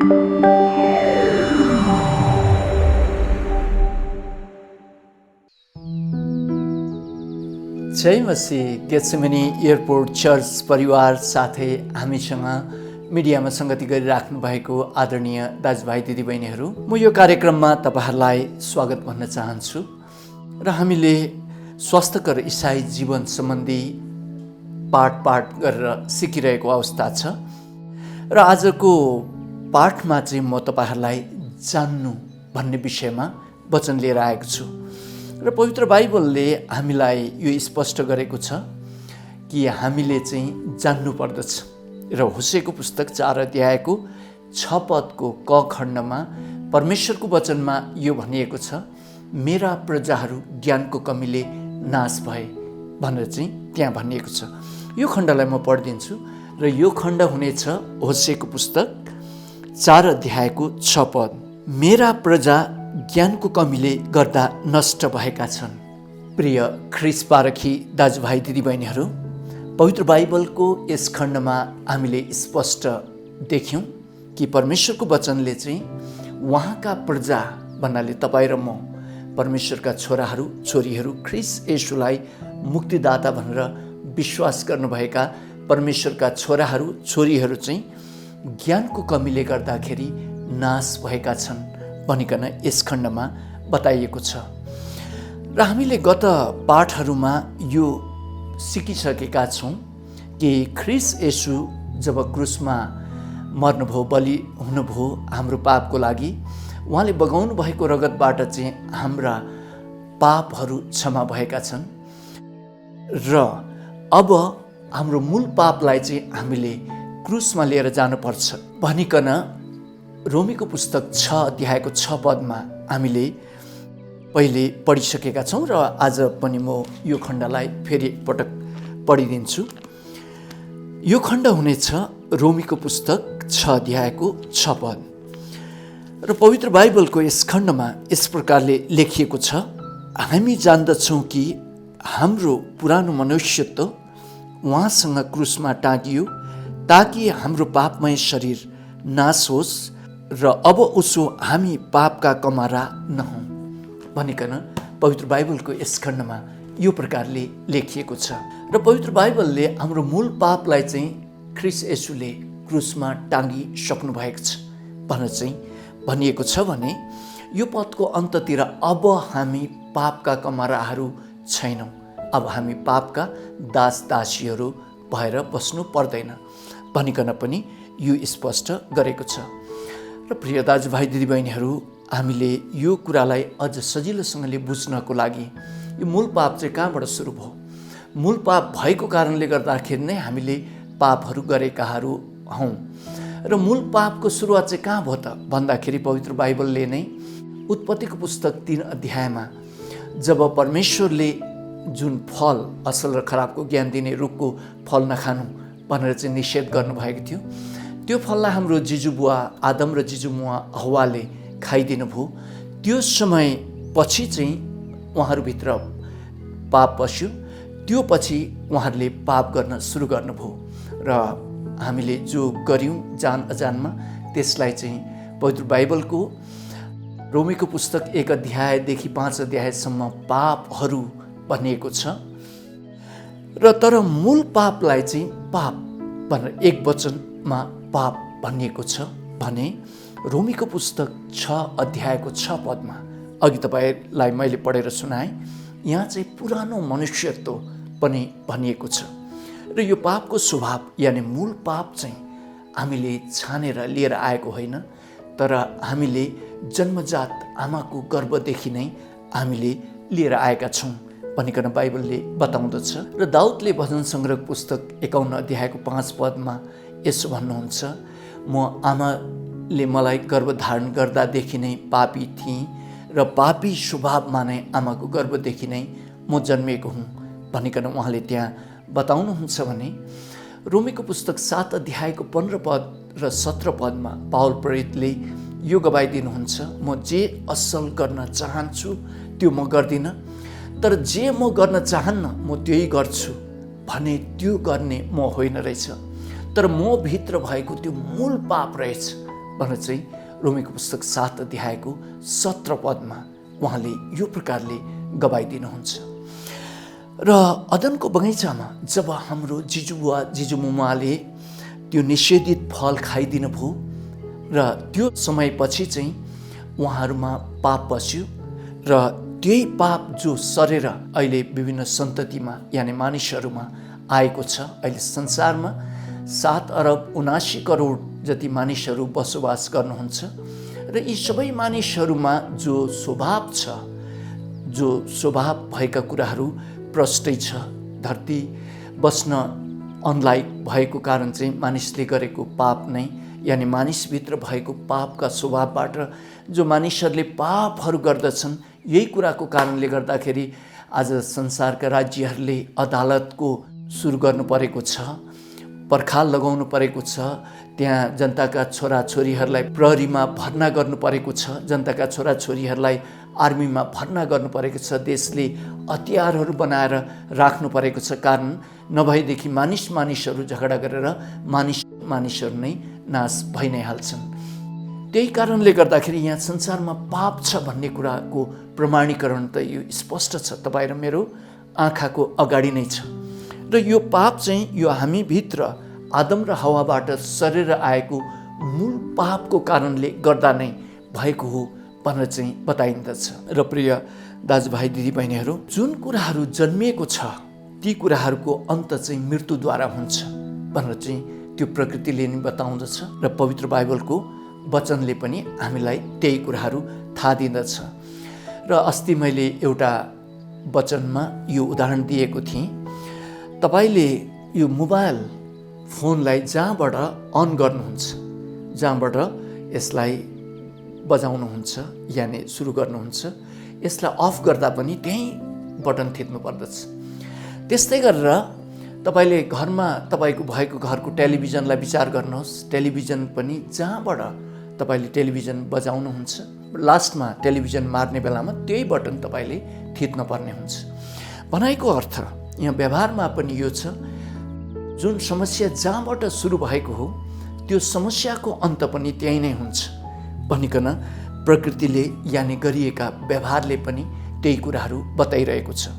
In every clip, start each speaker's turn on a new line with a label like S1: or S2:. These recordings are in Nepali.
S1: जय मसीह। गेत्सेमनी एयरपोर्ट चर्च परिवार साथै हामीसँग मिडियामा सङ्गति गरिराख्नु भएको आदरणीय दाजुभाइ दिदीबहिनीहरू, म यो कार्यक्रममा तपाईँहरूलाई स्वागत भन्न चाहन्छु। र हामीले स्वास्थ्यकर इसाई जीवन सम्बन्धी पाठ गरेर सिकिरहेको अवस्था छ। र आजको पाठमा चाहिँ म तपाईँहरूलाई जान्नु भन्ने विषयमा वचन लिएर आएको छु। र पवित्र बाइबलले हामीलाई यो स्पष्ट गरेको छ कि हामीले चाहिँ जान्नु पर्दछ। र होसेको पुस्तक 4 अध्यायको 6 पदको क खण्डमा परमेश्वरको वचनमा यो भनिएको छ, मेरा प्रजाहरू ज्ञानको कमीले नाश भए भनेर चाहिँ त्यहाँ भनिएको छ। यो खण्डलाई म पढिदिन्छु र यो खण्ड हुनेछ होसेको पुस्तक 4 अध्यायको 6 पद। मेरा प्रजा ज्ञानको कमीले गर्दा नष्ट भएका छन्। प्रिय ख्रिस्ट पारखी दाजुभाइ दिदीबहिनीहरू, पवित्र बाइबलको यस खण्डमा हामीले स्पष्ट देख्यौँ कि परमेश्वरको वचनले चाहिँ उहाँका प्रजा भन्नाले तपाईँ र म, परमेश्वरका छोराहरू छोरीहरू, ख्रिस्ट येशूलाई मुक्तिदाता भनेर विश्वास गर्नुभएका परमेश्वरका छोराहरू छोरीहरू चाहिँ ज्ञानको कमीले गर्दाखेरि नाश भएका छन् भनिकन यस खण्डमा बताइएको छ। र हामीले गत पाठहरूमा यो सिकिसकेका छौँ कि ख्रिस्ट येशू जब क्रुसमा मर्नुभयो, बलि हुनुभयो हाम्रो पापको लागि, उहाँले बगाउनु भएको रगतबाट चाहिँ हाम्रा पापहरू क्षमा भएका छन्। र अब हाम्रो मूल पापलाई चाहिँ हामीले क्रुसमा लिएर जानुपर्छ भनिकन रोमीको पुस्तक 6 अध्यायको 6 पदमा हामीले पहिले पढिसकेका छौँ। र आज पनि म यो खण्डलाई फेरि पटक पढिदिन्छु। यो खण्ड हुनेछ रोमीको पुस्तक 6 अध्यायको 6 पद। र पवित्र बाइबलको यस खण्डमा यस प्रकारले लेखिएको छ, हामी जान्दछौँ कि हाम्रो पुरानो मनुष्यत्व उहाँसँग क्रुसमा टाँगियो ताकि हाम्रो पापमय शरीर नाश होस् र अब उसो हामी पापका कमारा नहौँ भनिकन पवित्र बाइबलको यस खण्डमा यो प्रकारले लेखिएको छ। र पवित्र बाइबलले हाम्रो मूल पापलाई चाहिँ ख्रिस्ट येशूले क्रुसमा टाँगिसक्नु भएको छ भनेर चाहिँ भनिएको छ भने यो पदको अन्ततिर अब हामी पापका कमाराहरू छैनौँ, अब हामी पापका दास दासीहरू भएर बस्नु पर्दैन भनिकन पनि यो स्पष्ट गरेको छ। र प्रिय दाजुभाइ दिदीबहिनीहरू, हामीले यो कुरालाई अझ सजिलोसँगले बुझ्नको लागि यो मूल पाप चाहिँ कहाँबाट सुरु भयो, मूल पाप भएको कारणले गर्दाखेरि नै हामीले पापहरू गरेकाहरू हौँ। र मूल पापको सुरुवात चाहिँ कहाँ भयो त भन्दाखेरि पवित्र बाइबलले नै उत्पत्तिको पुस्तक 3 अध्यायमा जब परमेश्वरले जुन फल असल र खराबको ज्ञान दिने रुखको फल नखानु भनेर चाहिँ निषेध गर्नुभएको थियो, त्यो फललाई हाम्रो जिजुबुवा आदम र जिजुमुवा हव्वाले खाइदिनु भयो। त्यो समय पछि चाहिँ उहाँहरूभित्र पाप पस्यो। त्यो पछि उहाँहरूले पाप गर्न सुरु गर्नुभयो र हामीले जो गऱ्यौँ जान अजानमा त्यसलाई चाहिँ पवित्र बाइबलको रोमीको पुस्तक 1 अध्यायदेखि 5 अध्यायसम्म पापहरू भनिएको छ। र तर मूल पापलाई चाहिँ पाप भनेर एक वचनमा पाप भनिएको छ भने रोमीको पुस्तक 6 अध्यायको 6 पदमा अघि तपाईँलाई मैले पढेर सुनाएँ, यहाँ चाहिँ पुरानो मनुष्यत्व पनि भनिएको छ। र यो पापको स्वभाव यानि मूल पाप चाहिँ हामीले छानेर लिएर आएको होइन, तर हामीले जन्मजात आमाको गर्भदेखि नै हामीले लिएर आएका छौँ भनिकन बाइबलले बताउँदछ। र दाउदले भजन सङ्ग्रह पुस्तक 51 अध्यायको 5 पदमा यसो भन्नुहुन्छ, म आमाले मलाई गर्भधारण गर्दादेखि नै पापी थिएँ र पापी स्वभावमा नै आमाको गर्भदेखि नै म जन्मिएको हुँ भनिकन उहाँले त्यहाँ बताउनुहुन्छ। भने रोमीको पुस्तक 7 अध्यायको 15 पद र 17 पदमा पावल प्रेरितले यो गवाई दिनुहुन्छ, म जे असल गर्न चाहन्छु त्यो म गर्दिनँ, तर जे म गर्न चाहन्न म त्यही गर्छु भने त्यो गर्ने म होइन रहेछ, तर म भित्र भएको त्यो मूल पाप रहेछ भनेर चाहिँ रोमीको पुस्तक 7 अध्यायको 17 पदमा उहाँले यो प्रकारले गवाई दिनुहुन्छ। र अदनको बगैँचामा जब हाम्रो जिजुबुवा जिजुमुमाले त्यो निषेधित फल खाइदिनु भयो र त्यो समयपछि चाहिँ उहाँहरूमा पाप बस्यो र त्यही पाप जो सरेर अहिले विभिन्न सन्ततिमा यानि मानिसहरूमा आएको छ। अहिले संसारमा 7 अरब 79 करोड जति मानिसहरू बसोबास गर्नुहुन्छ र यी सबै मानिसहरूमा जो स्वभाव भएका कुराहरू प्रष्टै छ। धरती बस्न अनलाइक भएको कारण चाहिँ मानिसले गरेको पाप नै यानि मानिसभित्र भएको पापका स्वभावबाट जो मानिसहरूले पापहरू गर्दछन्, यही कुराको कारणले गर्दाखेरि आज संसारका राज्यहरूले अदालतको सुरु गर्नु परेको छ, पर्खाल लगाउनु परेको छ। त्यहाँ जनताका छोराछोरीहरूलाई प्रहरीमा भर्ना गर्नु परेको छ, जनताका छोराछोरीहरूलाई आर्मीमा भर्ना गर्नु परेको छ। देशले हतियारहरू बनाएर राख्नु परेको छ, कारण नभएदेखि मानिसहरू झगडा गरेर मानिसहरू नै नाश भइ नै हाल्छन्। त्यही कारणले गर्दाखेरि यहाँ संसारमा पाप छ भन्ने कुराको प्रमाणीकरण त यो स्पष्ट छ, तपाईँ र मेरो आँखाको अगाडि नै छ। र यो पाप चाहिँ यो हामीभित्र आदम र हवाबाट सरेर आएको मूल पापको कारणले गर्दा नै भएको हो भनेर चाहिँ बताइन्दछ। र प्रिय दाजुभाइ दिदीबहिनीहरू, जुन कुराहरू जन्मिएको छ ती कुराहरूको अन्त चाहिँ मृत्युद्वारा हुन्छ भनेर चाहिँ त्यो प्रकृतिले नै बताउँदछ र पवित्र बाइबलको वचनले पनि हामीलाई त्यही कुराहरू थाहा दिँदछ। र अस्ति मैले एउटा वचनमा यो उदाहरण दिएको थिएँ। तपाईँले यो मोबाइल फोनलाई जहाँबाट अन गर्नुहुन्छ, जहाँबाट यसलाई बजाउनुहुन्छ यानि सुरु गर्नुहुन्छ, यसलाई अफ गर्दा पनि त्यही बटन थिच्नु पर्दछ। त्यस्तै गरेर तपाईँले घरमा तपाईँको भएको घरको टेलिभिजनलाई विचार गर्नुहोस्। टेलिभिजन पनि जहाँबाट तपाईँले टेलिभिजन बजाउनुहुन्छ, लास्टमा टेलिभिजन मार्ने बेलामा त्यही बटन तपाईँले थिच्न पर्ने हुन्छ। भनाइको अर्थ यहाँ व्यवहारमा पनि यो छ, जुन समस्या जहाँबाट सुरु भएको हो त्यो समस्याको अन्त पनि त्यही नै हुन्छ भनिकन प्रकृतिले यानि गरिएका व्यवहारले पनि त्यही कुराहरू बताइरहेको छ।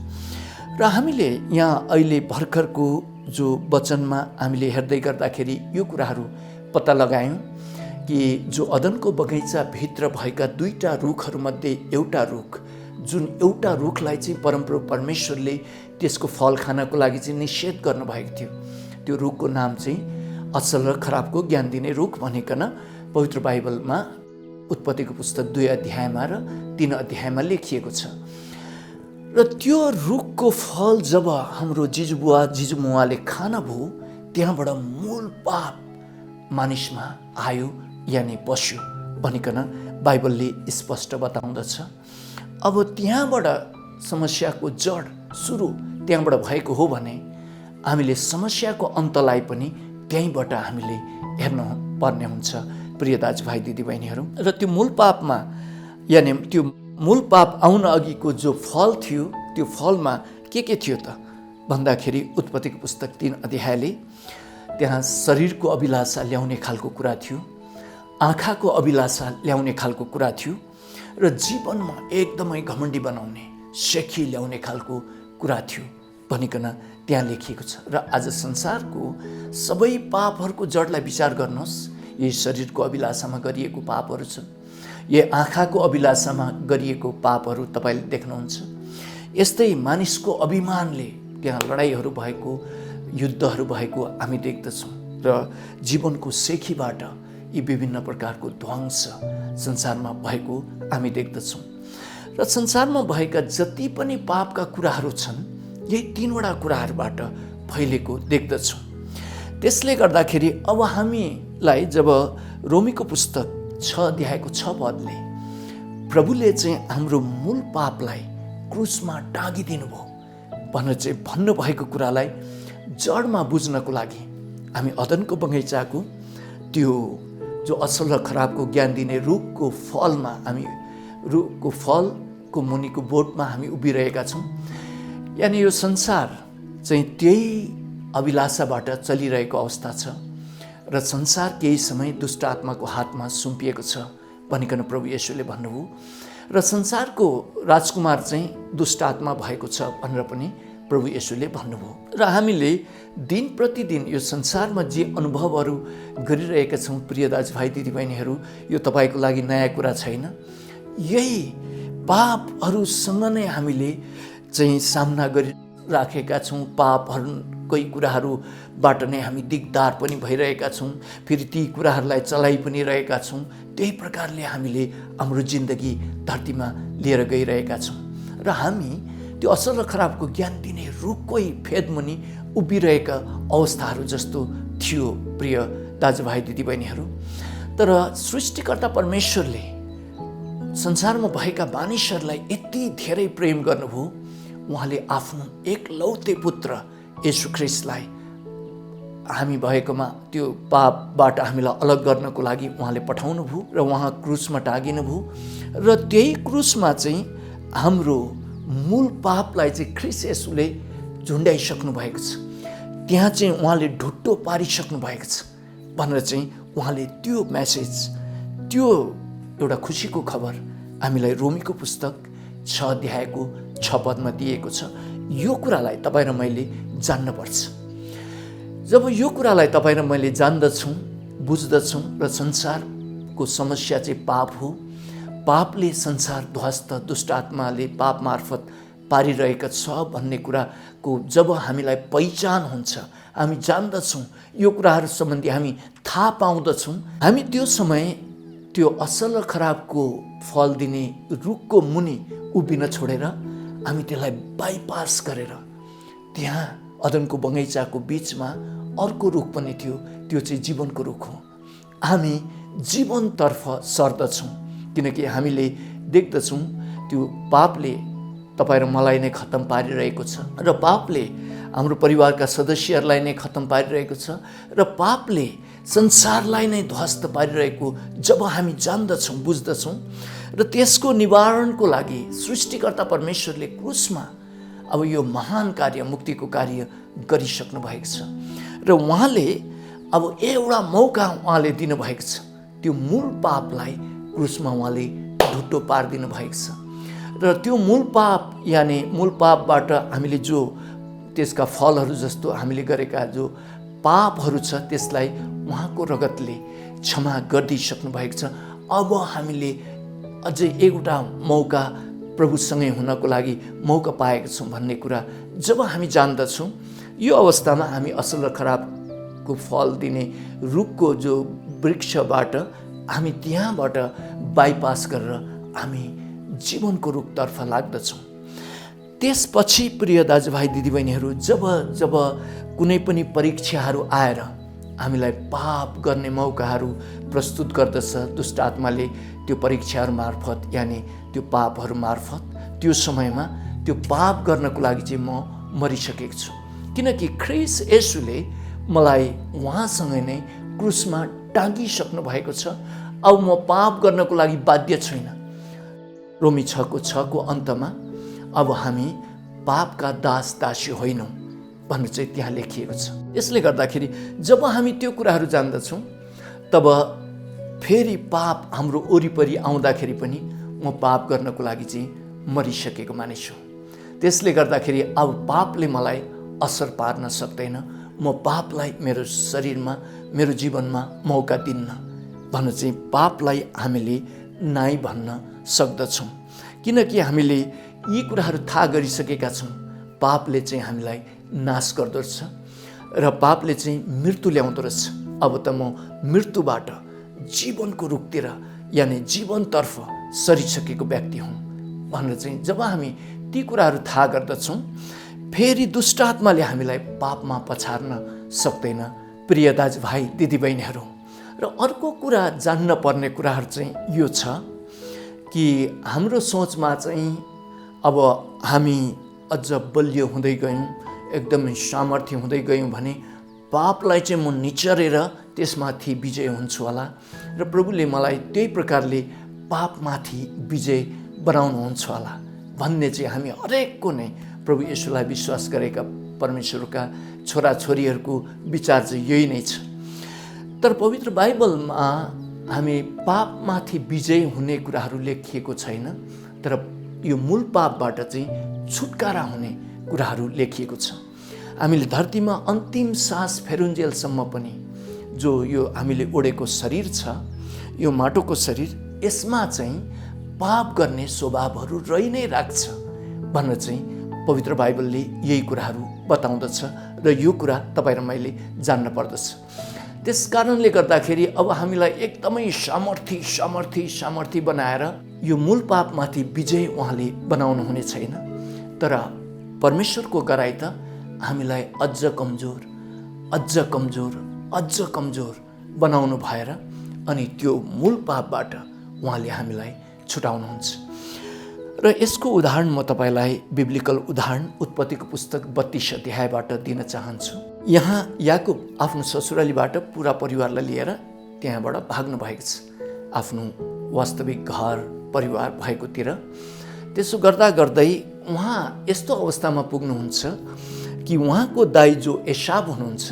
S1: र हामीले यहाँ अहिले भर्खरको जो वचनमा हामीले हेर्दै गर्दाखेरि यो कुराहरू पत्ता लगायौँ कि जो अदनको बगैँचाभित्र भएका 2टा रुखहरूमध्ये एउटा रुख, जुन एउटा रुखलाई चाहिँ परमप्रभु परमेश्वरले त्यसको फल खानको लागि चाहिँ निषेध गर्नुभएको थियो, त्यो रुखको नाम चाहिँ असल र खराबको ज्ञान दिने रुख भनिकन पवित्र बाइबलमा उत्पत्तिको पुस्तक 2 अध्यायमा र 3 अध्यायमा लेखिएको छ। र त्यो रुखको फल जब हाम्रो जिजुबुवा जिजुमुवाले खाना भयो, त्यहाँबाट मूल पाप मानिसमा आयो यानि बस्यो भनिकन बाइबलले स्पष्ट बताउँदछ। अब त्यहाँबाट समस्याको जड सुरु त्यहाँबाट भएको हो भने हामीले समस्याको अन्तलाई पनि त्यहीँबाट हामीले हेर्नु पर्ने हुन्छ प्रिय दाजुभाइ दिदीबहिनीहरू। र त्यो मूल पापमा यानि त्यो मूल पाप आउन अघिको जो फल थियो, त्यो फलमा के थियो त भन्दाखेरि उत्पत्तिको पुस्तक 3 अध्यायले त्यहाँ शरीरको अभिलाषा ल्याउने खालको कुरा थियो, आँखाको अभिलाषा ल्याउने खालको कुरा थियो र जीवनमा एकदमै घमण्डी बनाउने, सेखी ल्याउने खालको कुरा थियो भनिकन त्यहाँ लेखिएको छ। र आज संसारको सबै पापहरूको जडलाई विचार गर्नुहोस्, यी शरीरको अभिलाषामा गरिएको पापहरू छन्, यी आँखाको अभिलाषामा गरिएको पापहरू तपाईँले देख्नुहुन्छ। यस्तै मानिसको अभिमानले त्यहाँ लडाइँहरू भएको, युद्धहरू भएको हामी देख्दछौँ र जीवनको सेखीबाट यी विभिन्न प्रकारको ध्वंस संसारमा भएको हामी देख्दछौँ। र संसारमा भएका जति पनि पापका कुराहरू छन्, यही 3वटा कुराहरूबाट फैलेको देख्दछौँ। त्यसले गर्दाखेरि अब हामीलाई जब रोमीको पुस्तक 6 अध्यायको 6 पदले प्रभुले चाहिँ हाम्रो मूल पापलाई क्रुसमा टाँगिदिनु भयो भनेर चाहिँ भन्नुभएको कुरालाई जडमा बुझ्नको लागि हामी अदनको बगैँचाको त्यो जो असल र खराबको ज्ञान दिने रुखको फलमा, हामी रुखको फलको मुनिको बोटमा हामी उभिरहेका छौँ। यानि यो संसार चाहिँ त्यही अभिलाषाबाट चलिरहेको अवस्था छ र संसार केही समय दुष्ट आत्माको हातमा सुम्पिएको छ भनिकन प्रभु येशूले भन्नुभयो र संसारको राजकुमार चाहिँ दुष्ट आत्मा भएको छ भनेर पनि प्रभु येशूले भन्नुभयो र हामीले दिन प्रतिदिन यो संसारमा जे अनुभवहरू गरिरहेका छौँ प्रिय दाजुभाइ दिदीबहिनीहरू, यो तपाईँको लागि नयाँ कुरा छैन। यही पापहरूसँग नै हामीले चाहिँ सामना गरिराखेका छौँ। पापहरूकै कुराहरूबाट नै हामी दिगदार पनि भइरहेका छौँ, फेरि ती कुराहरूलाई चलाइ पनि रहेका छौँ। त्यही प्रकारले हामीले हाम्रो जिन्दगी धरतीमा लिएर गइरहेका छौँ र हामी त्यो असल र खराबको ज्ञान दिने रुखकै फेदमुनि उभिरहेका अवस्थाहरू जस्तो थियो प्रिय दाजुभाइ दिदीबहिनीहरू। तर सृष्टिकर्ता परमेश्वरले संसारमा भएका मानिसहरूलाई यति धेरै प्रेम गर्नुभयो, उहाँले आफ्नो एकलौते पुत्र येशू ख्रीष्टलाई हामी भएकोमा त्यो पापबाट हामीलाई अलग गर्नको लागि उहाँले पठाउनु भयो र उहाँ क्रुसमा टाँगिनुभयो र त्यही क्रुसमा चाहिँ हाम्रो मूल पापलाई चाहिँ ख्रीष्ट येशूले झुन्ड्याइसक्नु भएको छ। त्यहाँ चाहिँ उहाँले ढुट्टो पारिसक्नु भएको छ भनेर चाहिँ उहाँले त्यो मेसेज, त्यो एउटा खुसीको खबर हामीलाई रोमीको पुस्तक 6 अध्यायको 6 पदमा दिएको छ। यो कुरालाई तपाईँ र मैले जान्नुपर्छ। जब यो कुरालाई तपाईँ र मैले जान्दछौँ, बुझ्दछौँ र संसारको समस्या चाहिँ पाप हो, पापले संसार ध्वस्त, दुष्ट आत्माले पाप मार्फत पारिरहेका छ भन्ने कुराको जब हामीलाई पहिचान हुन्छ, हामी जान्दछौँ, यो कुराहरू सम्बन्धी हामी थाहा पाउँदछौँ, हामी त्यो समय त्यो असल र खराबको फल दिने रुखको मुनि उभिन छोडेर हामी त्यसलाई बाइपास गरेर त्यहाँ अदनको बगैँचाको बिचमा अर्को रुख पनि थियो, त्यो चाहिँ जीवनको रुख हो। हामी जीवनतर्फ सर्दछौँ किनकि हामीले देख्दछौँ त्यो पापले तपाईँ र मलाई नै खत्तम पारिरहेको छ र पापले हाम्रो परिवारका सदस्यहरूलाई नै खत्तम पारिरहेको छ र पापले संसारलाई नै ध्वस्त पारिरहेको जब हामी जान्दछौँ, बुझ्दछौँ र त्यसको निवारणको लागि सृष्टिकर्ता परमेश्वरले क्रुसमा अब यो महान कार्य, मुक्तिको कार्य गरिसक्नु भएको छ र उहाँले अब एउटा मौका उहाँले दिनुभएको छ। त्यो मूल पापलाई क्रुसमा उहाँले ढुट्टो पारिदिनु भएको छ र त्यो मूल पाप यानि मूल पापबाट हामीले जो त्यसका फलहरू जस्तो हामीले गरेका जो पापहरू छ त्यसलाई उहाँको रगतले क्षमा गरिदिइसक्नु भएको छ। अब हामीले अझै एउटा मौका प्रभुसँगै हुनको लागि मौका पाएका छौँ भन्ने कुरा जब हामी जान्दछौँ, यो अवस्थामा हामी असल र खराबको फल दिने रुखको जो वृक्षबाट हामी त्यहाँबाट बाइपास गरेर हामी जीवनको रुखतर्फ लाग्दछौँ। त्यसपछि प्रिय दाजुभाइ दिदीबहिनीहरू, जब जब कुनै पनि परीक्षाहरू आएर हामीलाई पाप गर्ने मौकाहरू प्रस्तुत गर्दछ दुष्ट आत्माले, त्यो परीक्षाहरू मार्फत यानि त्यो पापहरू मार्फत, त्यो समयमा त्यो पाप गर्नको लागि चाहिँ म मरिसकेको छु किनकि ख्रीष्ट येशूले मलाई उहाँसँगै नै क्रुसमा टाँगिसक्नु भएको छ। अब म पाप गर्नको लागि बाध्य छैन। रोमी 6:6 को अन्तमा अब हामी पापका दास दासी होइनौँ भनेर चाहिँ त्यहाँ लेखिएको छ। यसले गर्दाखेरि जब हामी त्यो कुराहरू जान्दछौँ तब फेरि पाप हाम्रो वरिपरि आउँदाखेरि पनि म पाप गर्नको लागि चाहिँ मरिसकेको मानिस हुँ। त्यसले गर्दाखेरि अब पापले मलाई असर पार्न सक्दैन। म पापलाई मेरो शरीरमा, मेरो जीवनमा मौका दिन्न भनेर चाहिँ पापलाई हामीले नाइ भन्न सक्दछौँ किनकि हामीले यी कुराहरू थाहा गरिसकेका छौँ। पापले चाहिँ हामीलाई नाश गर्दछ र पापले चाहिँ मृत्यु ल्याउँदो रहेछ। अब त म मृत्युबाट जीवनको रुखतिर यानि जीवनतर्फ सरिसकेको व्यक्ति हुँ भनेर चाहिँ जब हामी ती कुराहरू थाहा गर्दछौँ, फेरि दुष्ट आत्माले हामीलाई पापमा पछार्न सक्दैन प्रिय दाजुभाइ दिदीबहिनीहरू। र अर्को कुरा जान्न पर्ने कुराहरू चाहिँ यो छ कि हाम्रो सोचमा चाहिँ अब हामी अझ बलियो हुँदै गयौँ, एकदमै सामर्थ्य हुँदै गयौँ भने पापलाई चाहिँ म निचरेर त्यसमाथि विजय हुन्छु होला र प्रभुले मलाई त्यही प्रकारले पापमाथि विजय बनाउनुहुन्छ होला भन्ने चाहिँ हामी हरेकको नै प्रभु येशूलाई विश्वास गरेका परमेश्वरका छोराछोरीहरूको विचार चाहिँ यही नै छ। तर पवित्र बाइबलमा हामी पापमाथि विजय हुने कुराहरू लेखिएको छैन, तर यो मूल पापबाट चाहिँ छुटकारा हुने कुराहरू लेखिएको छ। हामीले धरतीमा अन्तिम सास फेरुन्जेलसम्म पनि जो यो हामीले ओढेको शरीर छ, यो माटोको शरीर, यसमा चाहिँ पाप गर्ने स्वभावहरू रहि नै राख्छ भनेर चाहिँ पवित्र बाइबलले यही कुराहरू बताउँदछ र यो कुरा तपाईँ र मैले जान्न पर्दछ। त्यस कारणले गर्दाखेरि अब हामीलाई एकदमै सामर्थी बनाएर यो मूल पापमाथि विजय उहाँले बनाउनु हुने छैन, तर परमेश्वरको गराई त हामीलाई अझ कमजोर बनाउनु भएर अनि त्यो मूल पापबाट उहाँले हामीलाई छुटाउनुहुन्छ। र यसको उदाहरण म तपाईँलाई बिब्लिकल उदाहरण उत्पत्तिको पुस्तक 32 अध्यायबाट दिन चाहन्छु। यहाँ याकुब आफ्नो ससुरालीबाट पुरा परिवारलाई लिएर त्यहाँबाट भाग्नु भएको छ आफ्नो वास्तविक घर परिवार भएकोतिर। त्यसो गर्दा गर्दै उहाँ यस्तो अवस्थामा पुग्नुहुन्छ कि उहाँको दाइ जो एसाव हुनुहुन्छ,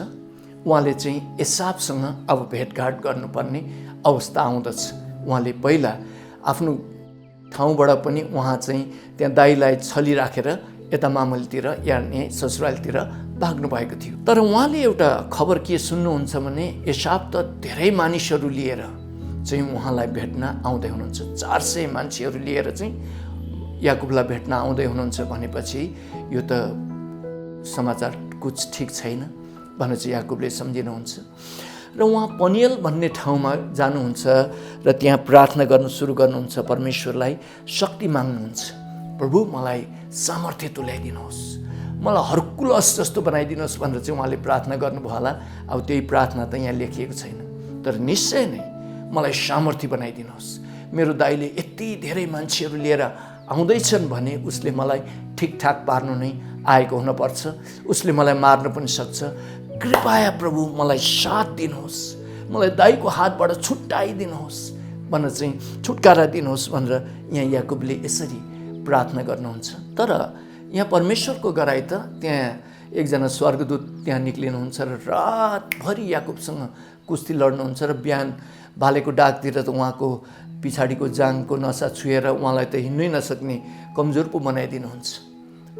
S1: उहाँले चाहिँ एसावसँग अब भेटघाट गर्नुपर्ने अवस्था आउँदछ। उहाँले पहिला आफ्नो ठाउँबाट पनि उहाँ चाहिँ त्यहाँ दाइलाई छलिराखेर यता मामलतिर यानि ससुरालतिर भाग्नु भएको थियो। तर उहाँले एउटा खबर के सुन्नुहुन्छ भने एसाव त धेरै मानिसहरू लिएर चाहिँ उहाँलाई भेट्न आउँदै हुनुहुन्छ। 400 मान्छेहरू लिएर चाहिँ याकुबलाई भेट्न आउँदै हुनुहुन्छ भनेपछि यो त समाचार कुछ ठिक छैन भनेर चाहिँ याकुबले सम्झिनुहुन्छ र उहाँ पनियल भन्ने ठाउँमा जानुहुन्छ र त्यहाँ प्रार्थना गर्न सुरु गर्नुहुन्छ, परमेश्वरलाई शक्ति माग्नुहुन्छ। प्रभु मलाई सामर्थ्य तुल्याइदिनुहोस्, मलाई हर्कुलस जस्तो बनाइदिनुहोस् भनेर चाहिँ उहाँले प्रार्थना गर्नुभयो होला। अब त्यही प्रार्थना त यहाँ लेखिएको छैन, तर निश्चय नै मलाई सामर्थ्य बनाइदिनुहोस्। मेरो दाइले यति धेरै मान्छेहरू लिएर आउँदैछन् भने उसले मलाई ठिकठाक पार्नु नै आएको हुनपर्छ, उसले मलाई मार्न पनि सक्छ। कृपया प्रभु मलाई साथ दिनुहोस्, मलाई दाइको हातबाट छुट्टाइदिनुहोस् भनेर चाहिँ छुटकारा दिनुहोस् भनेर यहाँ याकुबले यसरी प्रार्थना गर्नुहुन्छ। तर यहाँ परमेश्वरको गराई त त्यहाँ एकजना स्वर्गदूत त्यहाँ निक्लिनुहुन्छ र रातभरि याकुबसँग कुस्ती लड्नुहुन्छ र बिहान भालेको डाकतिर त उहाँको पछाडिको जाङको नसा छुएर उहाँलाई त हिँड्नै नसक्ने कमजोर पो बनाइदिनुहुन्छ।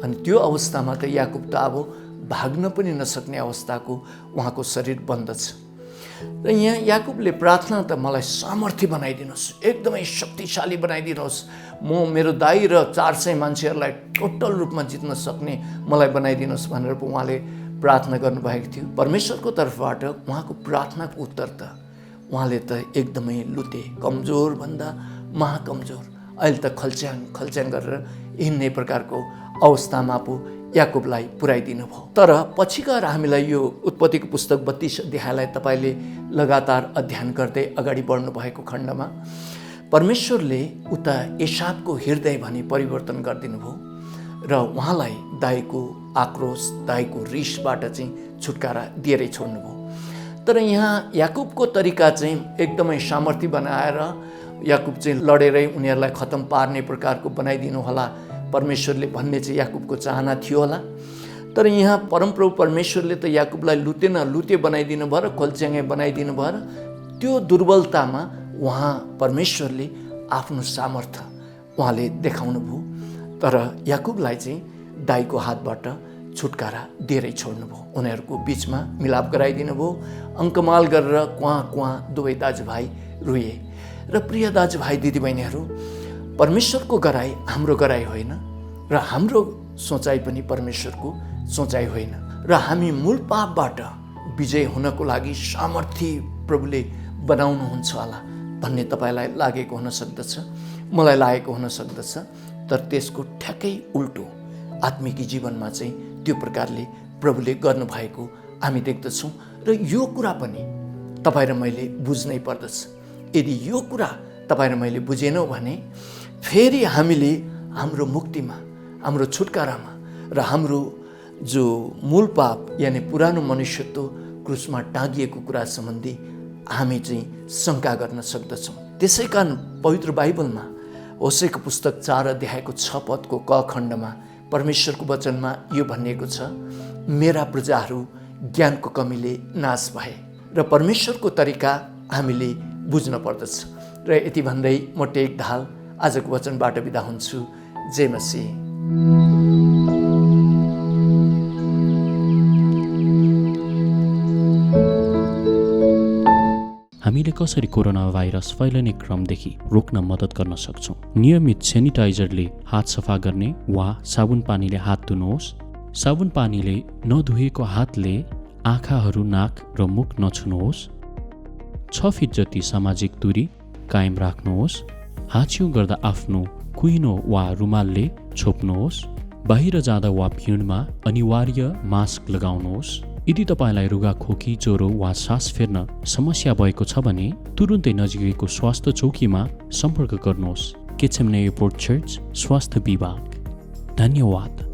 S1: अनि त्यो अवस्थामा त याकुब त अब भाग्न पनि नसक्ने अवस्थाको उहाँको शरीर बन्दछ। र यहाँ याकुबले प्रार्थना त मलाई सामर्थ्य बनाइदिनुहोस्, एकदमै शक्तिशाली बनाइदिनुहोस्, म मेरो दाइ र 400 मान्छेहरूलाई टोटल रूपमा जित्न सक्ने मलाई बनाइदिनुहोस् भनेर पो उहाँले प्रार्थना गर्नुभएको थियो। परमेश्वरको तर्फबाट उहाँको प्रार्थनाको उत्तर त उहाँले त एकदमै लुते, कमजोरभन्दा महाकमजोर, अहिले त खल्च्याङ गरेर हिँड्ने प्रकारको अवस्थामा पो याकुबलाई पुर्याइदिनु भयो। तर पछि गएर हामीलाई यो उत्पत्तिको पुस्तक 32 अध्यायलाई तपाईँले लगातार अध्ययन गर्दै अगाडि बढ्नु भएको खण्डमा परमेश्वरले उता एसावको हृदय भनी परिवर्तन गरिदिनु भयो र उहाँलाई दाइको आक्रोश, दाइको रिसबाट चाहिँ छुटकारा दिएरै छोड्नुभयो। तर यहाँ याकुबको तरिका चाहिँ एकदमै सामर्थ्य बनाएर याकुब चाहिँ लडेरै उनीहरूलाई खतम पार्ने प्रकारको बनाइदिनु होला परमेश्वरले भन्ने चाहिँ याकुबको चाहना थियो होला। तर यहाँ परमप्रभु परमेश्वरले त याकुबलाई लुते बनाइदिनु भयो र खोल्च्याङ्गे बनाइदिनु भयो र त्यो दुर्बलतामा उहाँ परमेश्वरले आफ्नो सामर्थ्य उहाँले देखाउनु भयो। तर याकुबलाई चाहिँ दाइको हातबाट छुटकारा दिएरै छोड्नुभयो। उनीहरूको बिचमा मिलाप गराइदिनु भयो। अङ्कमाल गरेर कुहाँ दुवै दाजुभाइ रुए। र प्रिय दाजुभाइ दिदीबहिनीहरू, परमेश्वरको गराई हाम्रो गराई होइन र हाम्रो सोचाइ पनि परमेश्वरको सोचाइ होइन। र हामी मूल पापबाट विजय हुनको लागि सामर्थ्य प्रभुले बनाउनुहुन्छ होला भन्ने तपाईँलाई लागेको हुन सक्दछ, मलाई लागेको हुन सक्दछ। तर त्यसको ठ्याक्कै उल्टो आत्मिक जीवनमा चाहिँ त्यो प्रकारले प्रभुले गर्नुभएको हामी देख्दछौँ। र यो कुरा पनि तपाईँ र मैले बुझ्नै पर्दछ। यदि यो कुरा तपाईँ र मैले बुझेनौँ भने फेरि हामीले हाम्रो मुक्तिमा, हाम्रो छुटकारामा र हाम्रो जो मूल पाप यानि पुरानो मनुष्यत्व क्रुसमा टाँगिएको कुरा सम्बन्धी हामी चाहिँ शङ्का गर्न सक्दछौँ। त्यसै कारण पवित्र बाइबलमा होसेको पुस्तक 4 अध्यायको 6 पदको क खण्डमा परमेश्वरको वचनमा यो भनिएको छ, मेरा प्रजाहरू ज्ञानको कमीले नाश भए। र परमेश्वरको तरिका हामीले बुझ्न पर्दछ। र यति भन्दै म टेक ढाल आजको वचनबाट बिदा हुन्छु। जय मसीह।
S2: हामीले कसरी कोरोना भाइरस फैलिने क्रमदेखि रोक्न मद्दत गर्न सक्छौँ? नियमित सेनिटाइजरले हात सफा गर्ने वा साबुन पानीले हात धुनुहोस्। साबुन पानीले नधुएको हातले आँखाहरू, नाक र मुख नछुनुहोस्। 6 फिट जति सामाजिक दूरी कायम राख्नुहोस्। हाछिउ गर्दा आफ्नो कुहिनो वा रुमालले छोप्नुहोस्। बाहिर जाँदा वा भिडमा अनिवार्य मास्क लगाउनुहोस्। यदि तपाईँलाई रुगा, खोकी, ज्वरो वा सास फेर्न समस्या भएको छ भने तुरुन्तै नजिकैको स्वास्थ्य चौकीमा सम्पर्क गर्नुहोस्। गेत्सेमनी एयरपोर्ट चर्च स्वास्थ्य विभाग। धन्यवाद।